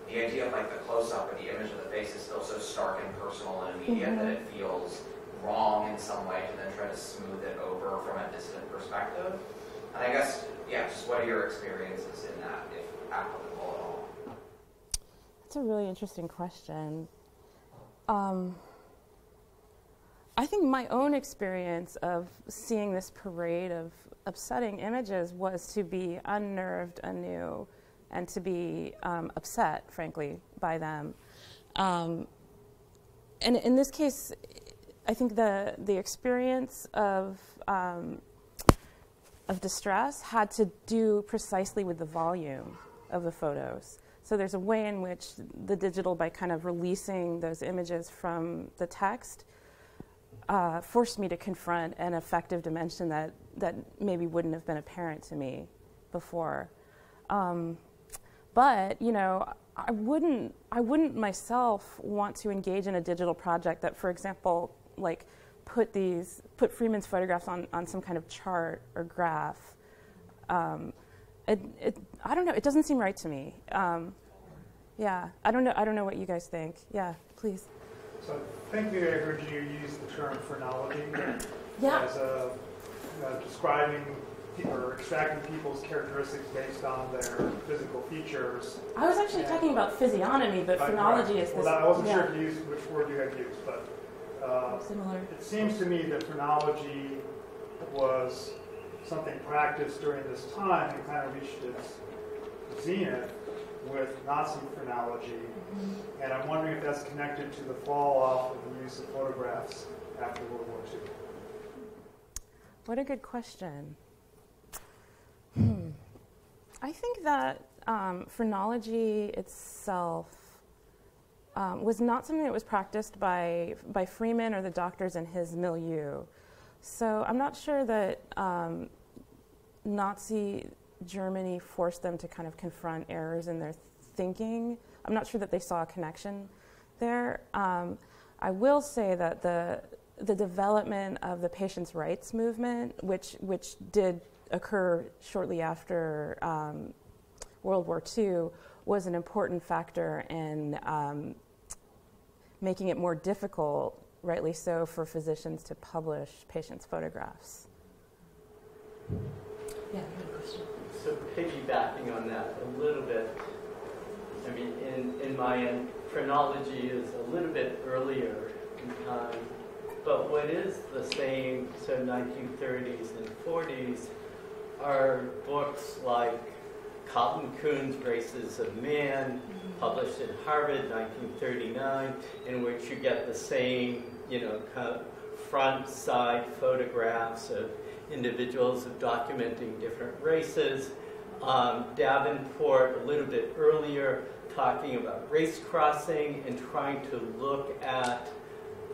D: the idea of like the close-up or the image of the face is still so stark and personal and immediate that it feels wrong in some way to then try to smooth it over from a distant perspective. And I guess, yeah, just what are your experiences in that, if applicable at all?
B: That's a really interesting question. I think my own experience of seeing this parade of upsetting images was to be unnerved anew and to be upset, frankly, by them. And in this case, I think the experience of distress had to do precisely with the volume of the photos. So there's a way in which the digital, by kind of releasing those images from the text, forced me to confront an affective dimension that maybe wouldn't have been apparent to me before. But you know, I wouldn't myself want to engage in a digital project that, for example, like put Freeman's photographs on some kind of chart or graph. I don't know. It doesn't seem right to me. Yeah, I don't know what you guys think. Yeah, please.
E: So I think maybe I heard you use the term phrenology as describing or extracting people's characteristics based on their physical features.
B: I was actually talking about physiognomy, but phrenology is this.
E: Well, I wasn't sure if you used which word you had used, but
B: similar.
E: It seems to me that phrenology was something practiced during this time and kind of reached its zenith with Nazi phrenology. And I'm wondering if that's connected to the fall off of the use of photographs after World War II.
B: What a good question. I think that phrenology itself was not something that was practiced by Freeman or the doctors in his milieu. So I'm not sure that Nazi Germany forced them to kind of confront errors in their thinking. I'm not sure that they saw a connection there. I will say that the development of the patients' rights movement, which did occur shortly after World War II, was an important factor in making it more difficult, rightly so, for physicians to publish patients' photographs. Yeah, you had a question.
F: So piggybacking on that a little bit, I mean, in my end, phrenology is a little bit earlier in time, but what is the same, so 1930s and 40s, are books like Cotton Kuhn's Races of Man, published in Harvard, 1939, in which you get the same, kind of front side photographs of individuals documenting different races. Davenport, a little bit earlier, talking about race crossing and trying to look at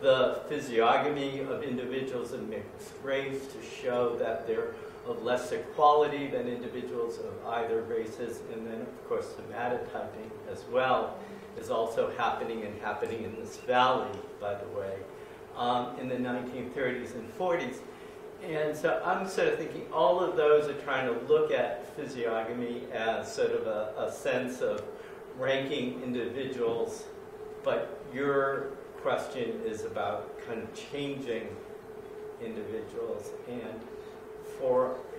F: the physiognomy of individuals of mixed race to show that they're of less equality than individuals of either races. And then, of course, somatotyping as well is also happening in this valley, by the way, in the 1930s and 40s. And so I'm sort of thinking all of those are trying to look at physiognomy as sort of a sense of ranking individuals, but your question is about kind of changing individuals. And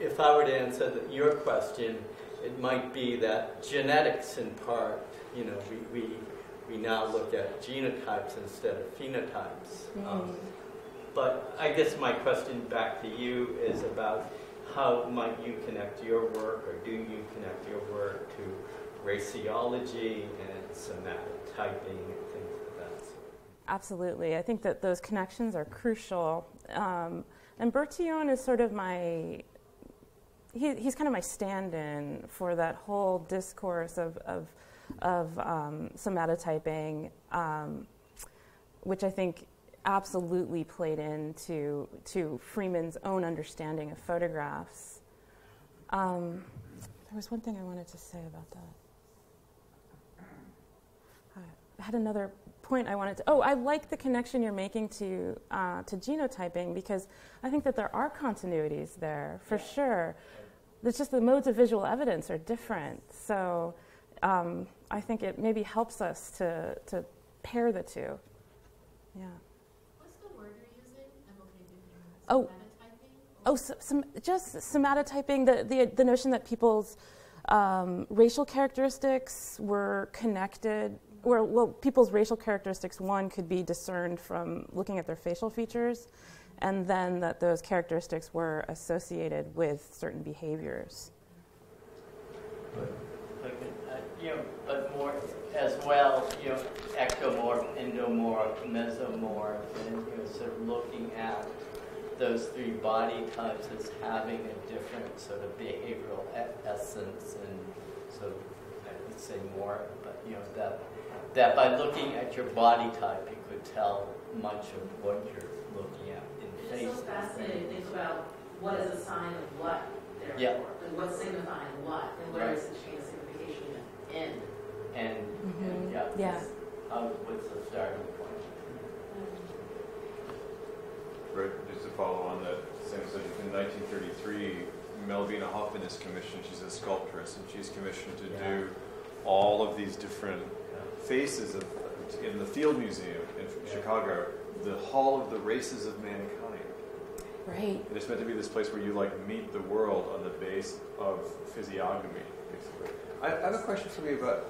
F: if I were to answer your question, it might be that genetics in part, we now look at genotypes instead of phenotypes. But I guess my question back to you is about how might you connect your work, or do you connect your work to raciology and somatic typing and things like that?
B: Absolutely. I think that those connections are crucial. And Bertillon is sort of he's kind of my stand-in for that whole discourse of somatotyping, which I think absolutely played into Freeman's own understanding of photographs. There was one thing I wanted to say about that. I had another point I wanted to. Oh, I like the connection you're making to genotyping, because I think that there are continuities there for sure. It's just the modes of visual evidence are different. So I think it maybe helps us to pair the two. Yeah.
A: What's the word you're using? I'm okay.
B: Oh. Just somatotyping, the notion that people's racial characteristics were connected, or well, people's racial characteristics, one, could be discerned from looking at their facial features, and then that those characteristics were associated with certain behaviors.
F: But more as well, ectomorph, endomorph, mesomorph, and sort of looking at those three body types as having a different sort of behavioral essence, and so I would say more, but that by looking at your body type, you could tell much of what you're looking at in face.
A: It's so fascinating to think about what is a sign of what, therefore,
F: yeah.
A: and what's signifying what, and where is the chain of signification in.
F: And what's the starting point?
G: Right, just to follow on that same subject, in 1933, Melvina Hoffman is commissioned, she's a sculptress, and she's commissioned to do all of these different faces in the Field Museum in Chicago, the Hall of the Races of Mankind.
B: Right.
G: And it's meant to be this place where you meet the world on the base of physiognomy, basically. I have a question for you about,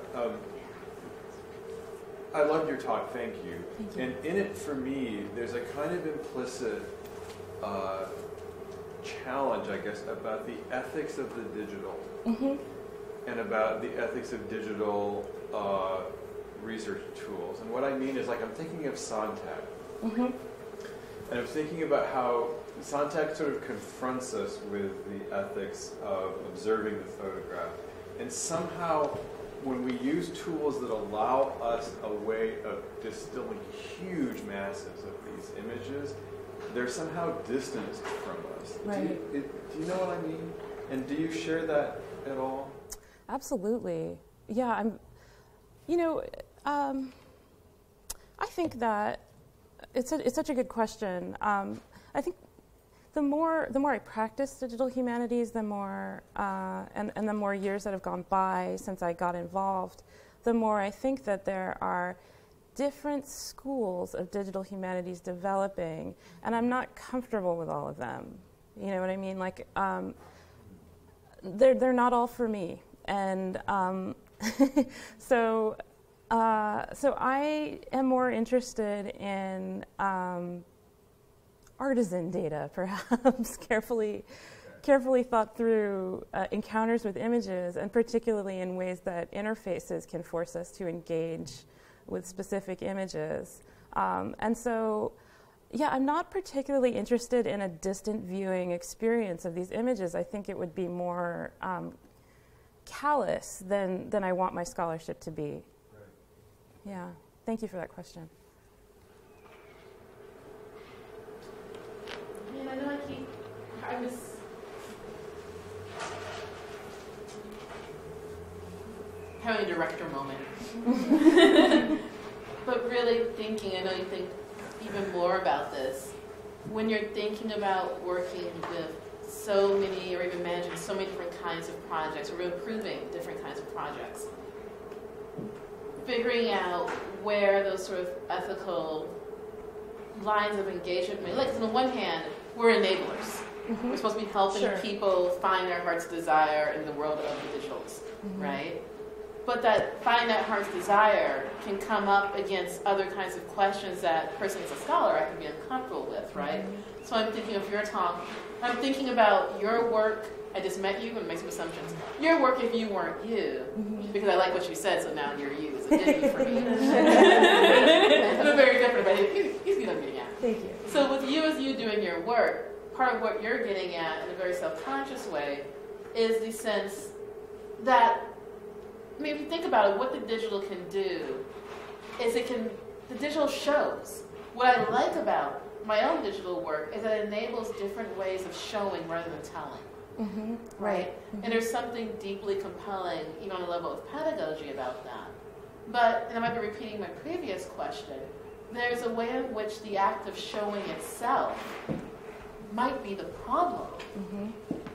G: I loved your talk, thank you.
B: Thank you.
G: And in it, for me, there's a kind of implicit challenge, I guess, about the ethics of the digital, and about the ethics of digital research tools. And what I mean is, I'm thinking of Sontag. And I'm thinking about how Sontag sort of confronts us with the ethics of observing the photograph. And somehow, when we use tools that allow us a way of distilling huge masses of these images, they're somehow distanced from us.
B: Right.
G: Do you know what I mean? And do you share that at all?
B: Absolutely. Yeah, I think that it's such a good question. I think the more I practice digital humanities, the more and the more years that have gone by since I got involved, the more I think that there are different schools of digital humanities developing, and I'm not comfortable with all of them. You know what I mean? They're not all for me, and so I am more interested in artisan data, perhaps carefully thought through encounters with images, and particularly in ways that interfaces can force us to engage with specific images. And so, I'm not particularly interested in a distant viewing experience of these images. I think it would be more callous than I want my scholarship to be. Right. Yeah, thank you for that question.
A: I know I was having a director moment. But really thinking, I know you think even more about this, when you're thinking about working with so many, or even managing so many different kinds of projects, or improving different kinds of projects, figuring out where those sort of ethical lines of engagement, on the one hand, we're enablers. We're supposed to be helping people find their heart's desire in the world of the digitals, right? but that finding that heart's desire can come up against other kinds of questions that, person as a scholar, I can be uncomfortable with, right? So I'm thinking of your talk. I'm thinking about your work. I just met you and make some assumptions. Your work if you weren't you, because I like what you said, so now you're you. It's a different for me. It's very different, but he's what I'm getting at.
B: Thank you.
A: So with you as you doing your work, part of what you're getting at in a very self-conscious way is the sense that, maybe think about it, what the digital can do is the digital shows. What I like about my own digital work is that it enables different ways of showing rather than telling.
B: Mm-hmm.
A: Right? And there's something deeply compelling, even on the level of pedagogy, about that. But, and I might be repeating my previous question, there's a way in which the act of showing itself might be the problem.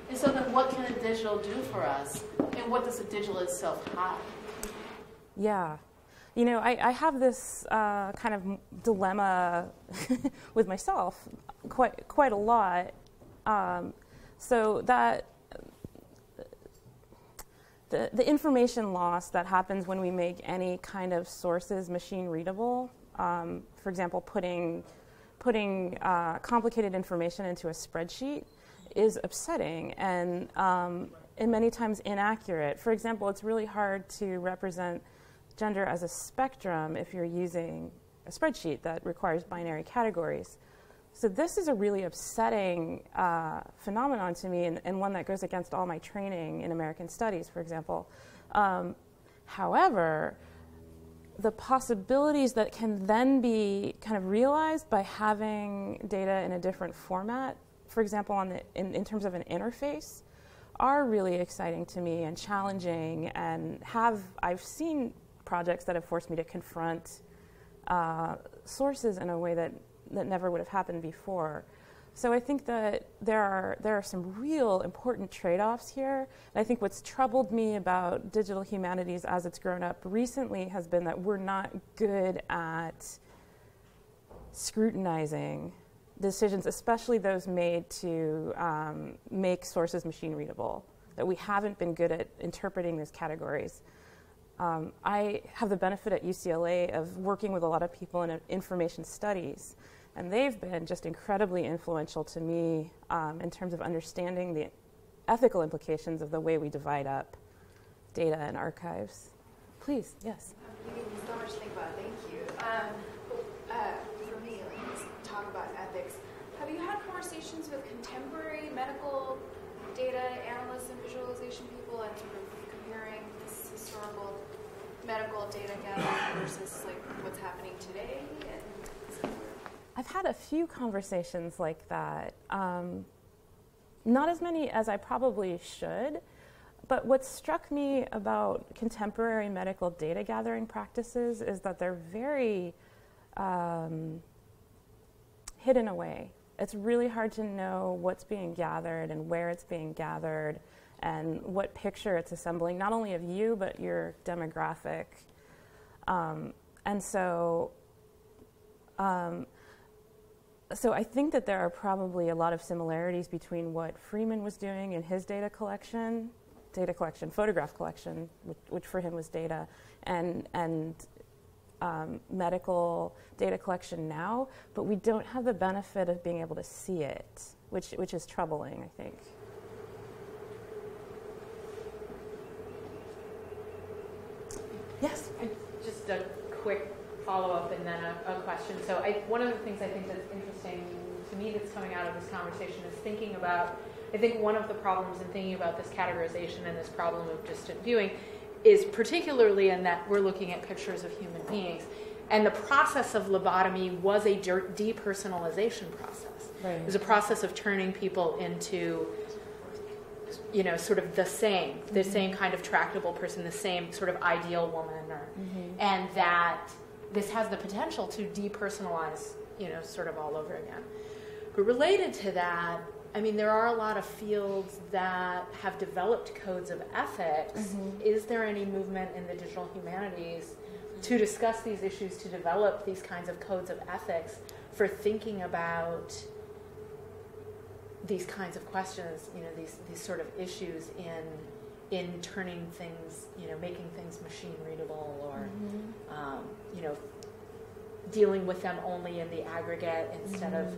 A: And so then what can the digital do for us? And what does the digital itself have?
B: Yeah. You know, I have this kind of dilemma with myself quite a lot. So that the information loss that happens when we make any kind of sources machine readable, for example, putting complicated information into a spreadsheet, is upsetting and many times inaccurate. For example, it's really hard to represent gender as a spectrum if you're using a spreadsheet that requires binary categories. So this is a really upsetting phenomenon to me, and one that goes against all my training in American studies, for example. However, the possibilities that can then be kind of realized by having data in a different format, for example, in terms of an interface, are really exciting to me and challenging, and I've seen projects that have forced me to confront sources in a way that never would have happened before. So I think that there are some real important trade-offs here. And I think what's troubled me about digital humanities as it's grown up recently has been that we're not good at scrutinizing decisions, especially those made to make sources machine readable, that we haven't been good at interpreting those categories. I have the benefit at UCLA of working with a lot of people in information studies, and they've been just incredibly influential to me in terms of understanding the ethical implications of the way we divide up data and archives. Please, yes.
H: You gave me so much to think about. Thank you. For me, let's talk about ethics. Have you had conversations with contemporary medical data analysts and visualization people and sort of comparing this historical medical data gathering versus like what's happening today?
B: I've had a few conversations like that. Not as many as I probably should, but what struck me about contemporary medical data gathering practices is that they're very hidden away. It's really hard to know what's being gathered and where it's being gathered and what picture it's assembling, not only of you, but your demographic. And so I think that there are probably a lot of similarities between what Freeman was doing in his data collection, photograph collection, which for him was data, and medical data collection now, but we don't have the benefit of being able to see it, which is troubling, I think. Yes?
I: Just a quick follow-up and then a question. So one of the things I think that's interesting to me that's coming out of this conversation is thinking about, I think one of the problems in thinking about this categorization and this problem of distant viewing is particularly in that we're looking at pictures of human beings. And the process of lobotomy was a depersonalization process.
B: Right.
I: It was a process of turning people into, sort of the same kind of tractable person, the same sort of ideal woman, and that this has the potential to depersonalize, sort of all over again. But related to that, I mean, there are a lot of fields that have developed codes of ethics. Is there any movement in the digital humanities to discuss these issues, to develop these kinds of codes of ethics for thinking about these kinds of questions, these sort of issues in turning things, making things machine readable, or dealing with them only in the aggregate instead of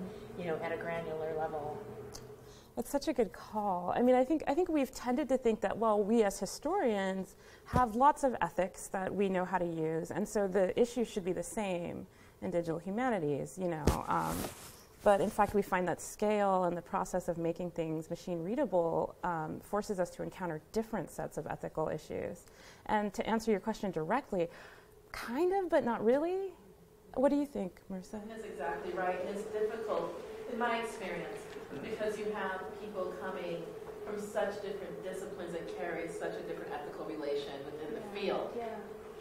I: at a granular level.
B: That's such a good call. I mean, I think we've tended to think that, well, we as historians have lots of ethics that we know how to use, and so the issue should be the same in digital humanities, But in fact, we find that scale and the process of making things machine readable forces us to encounter different sets of ethical issues. And to answer your question directly, kind of, but not really. What do you think, Marissa?
A: That's exactly right. And it's difficult, in my experience, because you have people coming from such different disciplines that carry such a different ethical relation within the field,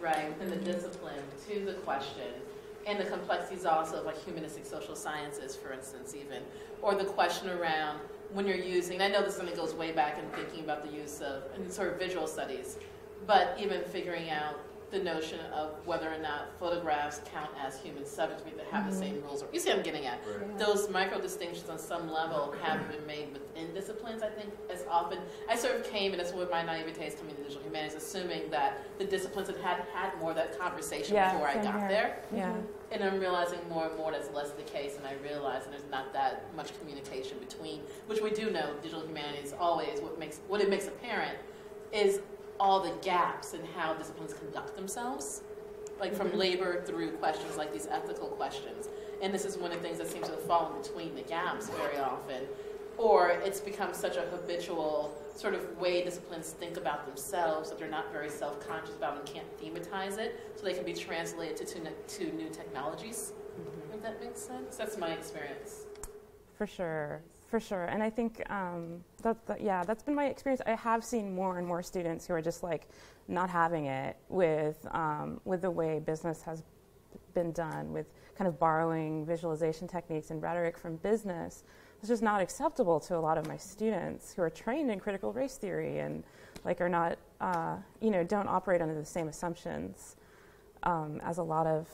A: right, within the discipline to the question. And the complexities also of like humanistic social sciences, for instance, even, or the question around when you're using, I know this something goes way back in thinking about the use of in sort of visual studies, but even figuring out the notion of whether or not photographs count as human subjects that have the same rules. You see what I'm getting at? Right. Those micro distinctions on some level haven't been made within disciplines, I think, as often. I sort of came, and that's what my naivete is coming to digital humanities, assuming that the disciplines had more of that conversation before I got there.
B: Yeah.
A: And I'm realizing more and more that's less the case, and I realize that there's not that much communication between, which we do know digital humanities always, what it makes apparent is all the gaps in how disciplines conduct themselves, like from labor through questions like these ethical questions. And this is one of the things that seems to have fallen between the gaps very often. Or it's become such a habitual sort of way disciplines think about themselves that they're not very self-conscious about and can't thematize it, so they can be translated to new technologies. If that makes sense? That's my experience.
B: For sure. And I think that's been my experience. I have seen more and more students who are just like not having it with the way business has been done, with kind of borrowing visualization techniques and rhetoric from business. It's just not acceptable to a lot of my students who are trained in critical race theory and like are not, don't operate under the same assumptions as a lot of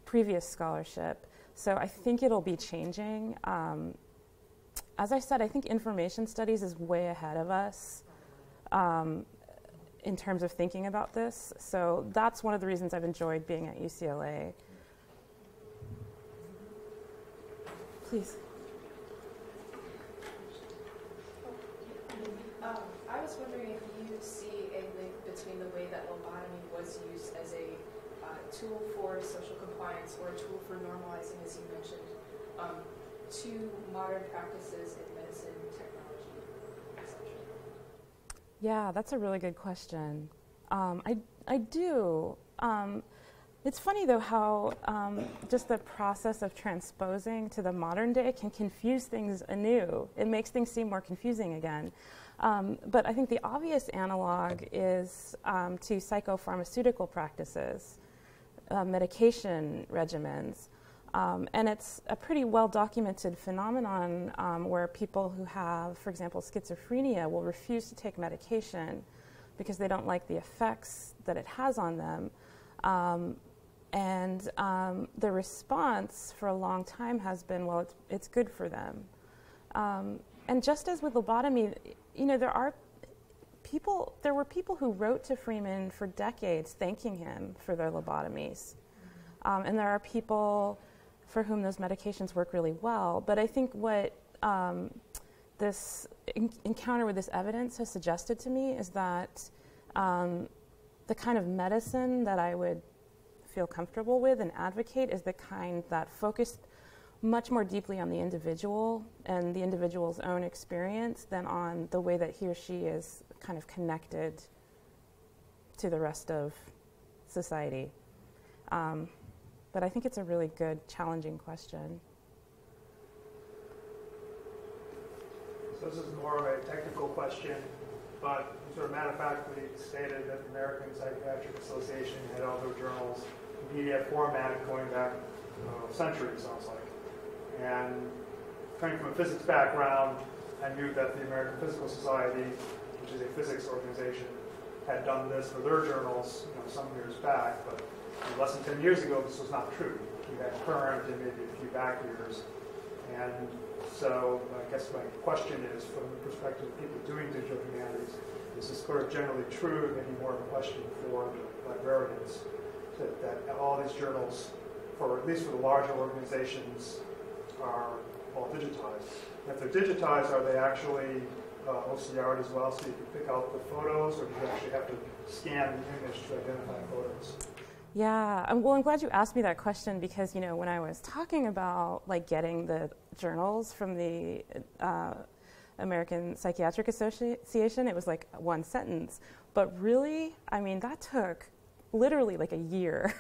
B: previous scholarship. So I think it'll be changing. As I said, I think information studies is way ahead of us in terms of thinking about this. So that's one of the reasons I've enjoyed being at UCLA. Please.
J: I was wondering if you see a link between the way that lobotomy was used as a tool for social compliance or a tool for normalizing, as you mentioned, to modern practices in medicine technology, essentially.
B: Yeah, that's a really good question. I do. It's funny, though, how just the process of transposing to the modern day can confuse things anew. It makes things seem more confusing again. But I think the obvious analog is to psychopharmaceutical practices, medication regimens. And it's a pretty well-documented phenomenon where people who have, for example, schizophrenia will refuse to take medication because they don't like the effects that it has on them. And the response for a long time has been, well, it's good for them. And just as with lobotomy, there were people who wrote to Freeman for decades thanking him for their lobotomies. And there are people for whom those medications work really well. But I think what this encounter with this evidence has suggested to me is that the kind of medicine that I would feel comfortable with and advocate is the kind that focused much more deeply on the individual and the individual's own experience than on the way that he or she is kind of connected to the rest of society. But I think it's a really good, challenging question.
E: So this is more of a technical question, but sort of matter-of-factly stated that the American Psychiatric Association had all their journals in PDF format going back centuries, sounds like. And coming from a physics background, I knew that the American Physical Society, which is a physics organization, had done this for their journals some years back, but less than 10 years ago, this was not true. You had current and maybe a few back years. And so I guess my question is, from the perspective of people doing digital humanities, this is sort of generally true, maybe more of a question for librarians, that all these journals, at least for the larger organizations, are all digitized. And if they're digitized, are they actually OCR'd as well, so you can pick out the photos, or do you actually have to scan the image to identify photos?
B: Yeah, well, I'm glad you asked me that question because, when I was talking about getting the journals from the American Psychiatric Association, it was one sentence. But really, that took literally a year.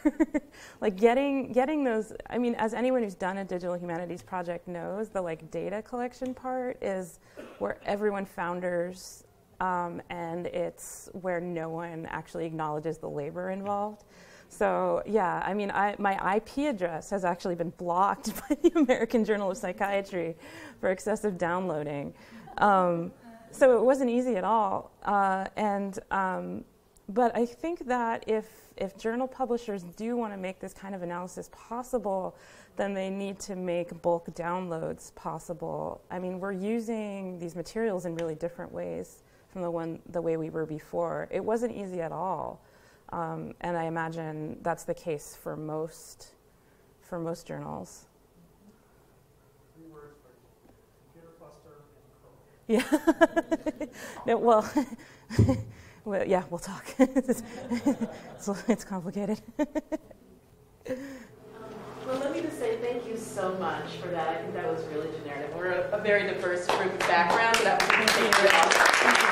B: Getting those, as anyone who's done a digital humanities project knows, the data collection part is where everyone founders, and it's where no one actually acknowledges the labor involved. So yeah, my IP address has actually been blocked by the American Journal of Psychiatry for excessive downloading. So it wasn't easy at all. But I think that if journal publishers do want to make this kind of analysis possible, then they need to make bulk downloads possible. We're using these materials in really different ways from the way we were before. It wasn't easy at all. And I imagine that's the case for most journals.
E: 3 words for computer cluster and Chrome.
B: Yeah. No, well, yeah, we'll talk. It's complicated.
A: Well, let me just say thank you so much for that. I think that was really generative. We're a very diverse group of backgrounds, so that was really awesome.